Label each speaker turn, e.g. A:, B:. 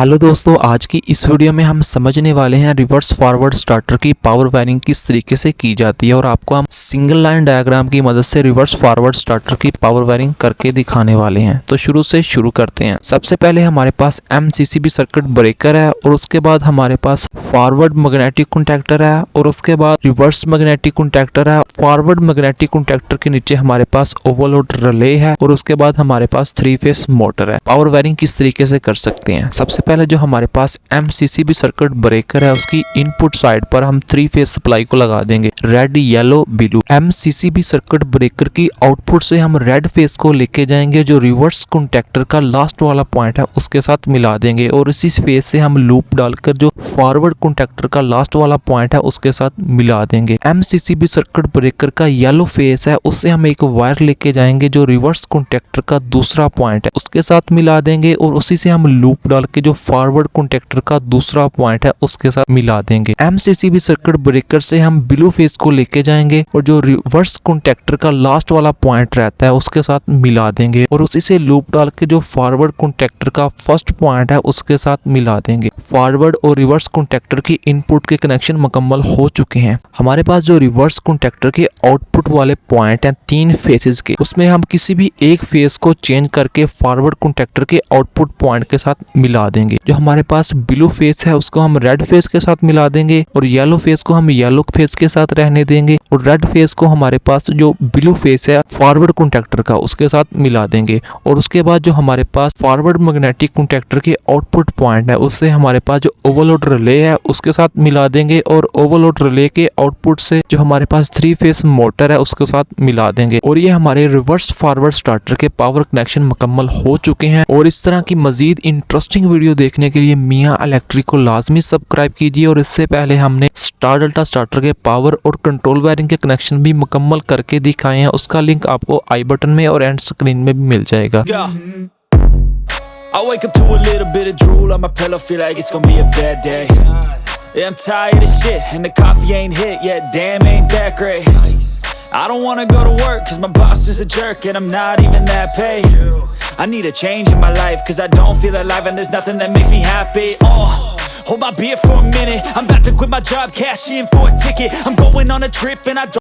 A: Hello दोस्तों, आज की इस वीडियो में हम समझने वाले हैं रिवर्स फॉरवर्ड स्टार्टर की पावर वायरिंग किस तरीके से की जाती है और आपको हम सिंगल लाइन डायग्राम की मदद से रिवर्स फॉरवर्ड स्टार्टर की पावर वायरिंग करके दिखाने वाले हैं। तो शुरू से शुरू करते हैं। सबसे पहले हमारे पास MCCB सर्किट ब्रेकर है और उसके बाद हमारे पास फॉरवर्ड मैग्नेटिक कॉन्टैक्टर है और उसके बाद रिवर्स मैग्नेटिक कॉन्टैक्टर है। फॉरवर्ड मैग्नेटिक कॉन्टैक्टर के नीचे हमारे पास ओवरलोड रिले है और उसके बाद हमारे पास 3 फेस मोटर है। पावर वायरिंग किस तरीके से कर सकते हैं? सबसे पहले जो हमारे पास MCCB सर्किट ब्रेकर है उसकी इनपुट साइड पर हम 3 फेस सप्लाई को लगा देंगे, red yellow blue. MCCB circuit breaker की आउटपुट से हम रेड फेस को लेके जाएंगे, जो रिवर्स कॉन्टैक्टर का लास्ट वाला पॉइंट है उसके साथ मिला देंगे और इसी फेस से हम लूप डालकर जो फॉरवर्ड कॉन्टैक्टर का लास्ट वाला पॉइंट है उसके साथ मिला देंगे। MCCB सर्किट ब्रेकर का येलो फेस है उससे हम एक वायर लेके जाएंगे जो रिवर्स कॉन्टैक्टर का दूसरा पॉइंट है उसके साथ मिला देंगे और उसी से हम लूप डाल के जो फॉरवर्ड कॉन्टैक्टर का दूसरा पॉइंट है उसके साथ मिला देंगे। MCCB सर्किट ब्रेकर से हम ब्लू फेस को लेके जाएंगे और जो रिवर्स कॉन्टैक्टर का लास्ट वाला पॉइंट रहता है उसके साथ मिला देंगे और उसी से लूप डाल के जो फॉरवर्ड कॉन्टैक्टर का फर्स्ट पॉइंट है उसके साथ मिला देंगे। फॉरवर्ड और रिवर्स कॉन्टैक्टर की इनपुट के कनेक्शन मुकम्मल हो चुके हैं। हमारे पास जो रिवर्स कॉन्टैक्टर के आउटपुट वाले पॉइंट हैं 3 फेसेस के, उसमें हम किसी भी एक फेस को चेंज करके फॉरवर्ड कॉन्टैक्टर के आउटपुट पॉइंट के साथ मिला देंगे। जो हमारे पास ब्लू फेस है उसको हम रेड फेस के साथ मिला देंगे और येलो फेस को हम येलो फेस के साथ रहने देंगे और रेड फेस को हमारे पास जो ब्लू फेस है फॉरवर्ड कॉन्टैक्टर का उसके साथ मिला देंगे और उसके बाद जो हमारे पास फॉरवर्ड मैग्नेटिक कॉन्टैक्टर के आउटपुट पॉइंट है उससे हमारे पास जो ओवरलोड रिले है उसके साथ मिला देंगे और ओवरलोड रिले के आउटपुट से जो हमारे पास 3 फेस मोटर है उसके साथ मिला देंगे और ये हमारे रिवर्स फॉरवर्ड स्टार्टर के पावर कनेक्शन मुकम्मल हो चुके हैं। और इस तरह की मजीद इंटरेस्टिंग वीडियो देखने के लिए मियां इलेक्ट्रिक को लाजमी सब्सक्राइब कीजिए। और इससे पहले हमने स्टार डेल्टा स्टार्टर के पावर और कंट्रोल वायरिंग के कनेक्शन भी मुकम्मल करके दिखाए हैं, उसका लिंक आपको आई बटन में और एंड स्क्रीन में भी मिल जाएगा।
B: I wake up to a little bit of drool on my pillow, feel like it's gonna be a bad day. Yeah, I'm tired of shit and the coffee ain't hit yet, damn ain't that great. I don't wanna go to work cause my boss is a jerk and I'm not even that paid. I need a change in my life cause I don't feel alive and there's nothing that makes me happy. Hold my beer for a minute, I'm about to quit my job, cash in for a ticket. I'm going on a trip and I don't